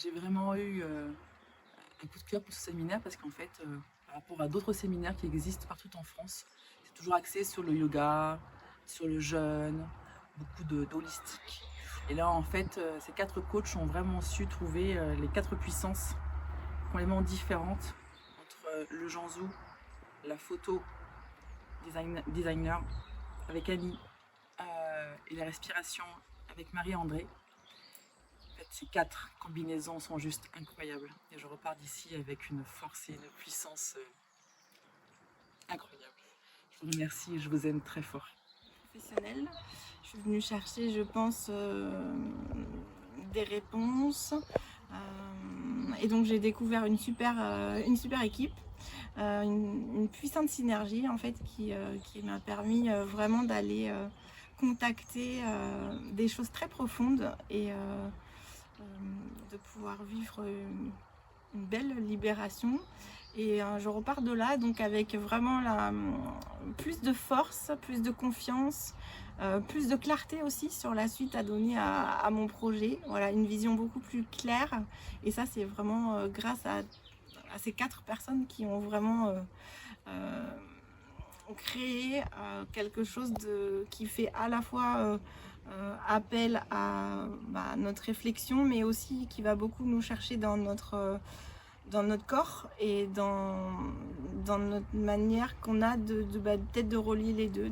J'ai vraiment eu un coup de cœur pour ce séminaire parce qu'en fait, par rapport à d'autres séminaires qui existent partout en France, c'est toujours axé sur le yoga, sur le jeûne, beaucoup d'holistique. Et là, en fait, ces quatre coachs ont vraiment su trouver les quatre puissances complètement différentes entre le janzou, la photo, designer avec Annie, et la respiration avec Marie-André. En fait, ces quatre combinaisons sont juste incroyables. Et je repars d'ici avec une force et une puissance incroyable. Je vous remercie et je vous aime très fort. Professionnelle. Je suis venue chercher, je pense, des réponses. Et donc j'ai découvert une super équipe, une puissante synergie en fait qui m'a permis vraiment d'aller contacter des choses très profondes et de pouvoir vivre une belle libération. Et je repars de là donc avec vraiment plus de force, plus de confiance, plus de clarté aussi sur la suite à donner à mon projet. Voilà, une vision beaucoup plus claire. Et ça, c'est vraiment grâce à ces quatre personnes qui ont vraiment euh, créé quelque chose qui fait à la fois appel à notre réflexion, mais aussi qui va beaucoup nous chercher dans notre corps et dans notre manière qu'on a peut-être de relier les deux,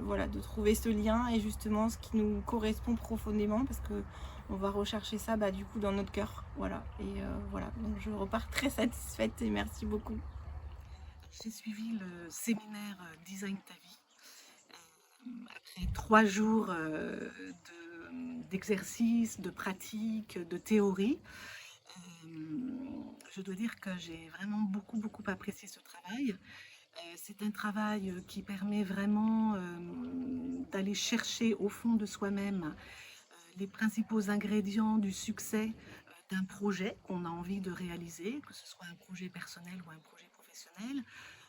voilà, de trouver ce lien et justement ce qui nous correspond profondément parce que on va rechercher ça du coup dans notre cœur. Voilà. Et voilà, donc je repars très satisfaite et merci beaucoup. J'ai suivi le séminaire Design ta vie. Après 3 jours d'exercice, de pratique, de théorie, je dois dire que j'ai vraiment beaucoup apprécié ce travail. C'est un travail qui permet vraiment d'aller chercher au fond de soi-même les principaux ingrédients du succès d'un projet qu'on a envie de réaliser, que ce soit un projet personnel ou un projet professionnel.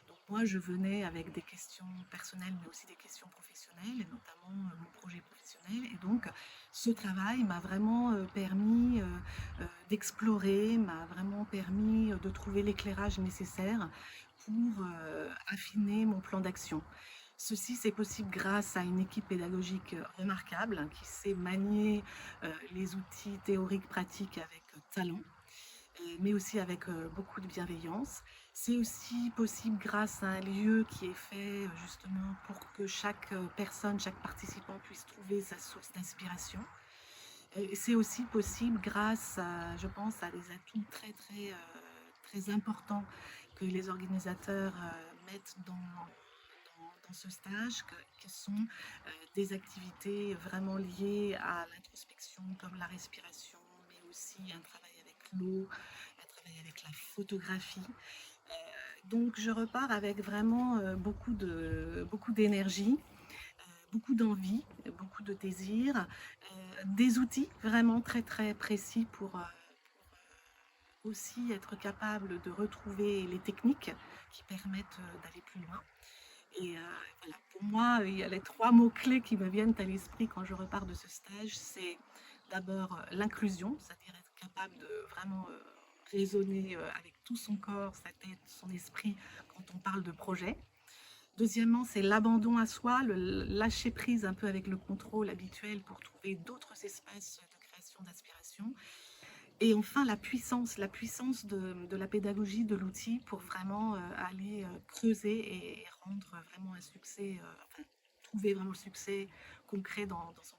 Donc moi, je venais avec des questions personnelles, mais aussi des questions professionnelles, et notamment mon projet professionnel. Et donc, ce travail m'a vraiment permis d'explorer, m'a vraiment permis de trouver l'éclairage nécessaire pour affiner mon plan d'action. Ceci, c'est possible grâce à une équipe pédagogique remarquable qui sait manier les outils théoriques pratiques avec talent, mais aussi avec beaucoup de bienveillance. C'est aussi possible grâce à un lieu qui est fait justement pour que chaque personne, chaque participant puisse trouver sa source d'inspiration. C'est aussi possible grâce à, je pense, à des atouts très importants que les organisateurs mettent dans ce stage, que sont des activités vraiment liées à l'introspection, comme la respiration, mais aussi un travail avec l'eau, un travail avec la photographie. Donc je repars avec vraiment beaucoup d'énergie, beaucoup d'envie, beaucoup de désir, des outils vraiment très précis pour aussi être capable de retrouver les techniques qui permettent d'aller plus loin. Et voilà, pour moi, il y a les 3 mots-clés qui me viennent à l'esprit quand je repars de ce stage. C'est d'abord l'inclusion, c'est-à-dire être capable de vraiment raisonner avec tout son corps, sa tête, son esprit quand on parle de projet. Deuxièmement, c'est l'abandon à soi, le lâcher prise un peu avec le contrôle habituel pour trouver d'autres espaces de création, d'aspiration. Et enfin, la puissance de la pédagogie, de l'outil pour vraiment aller creuser et rendre vraiment un succès, enfin, trouver vraiment le succès concret dans son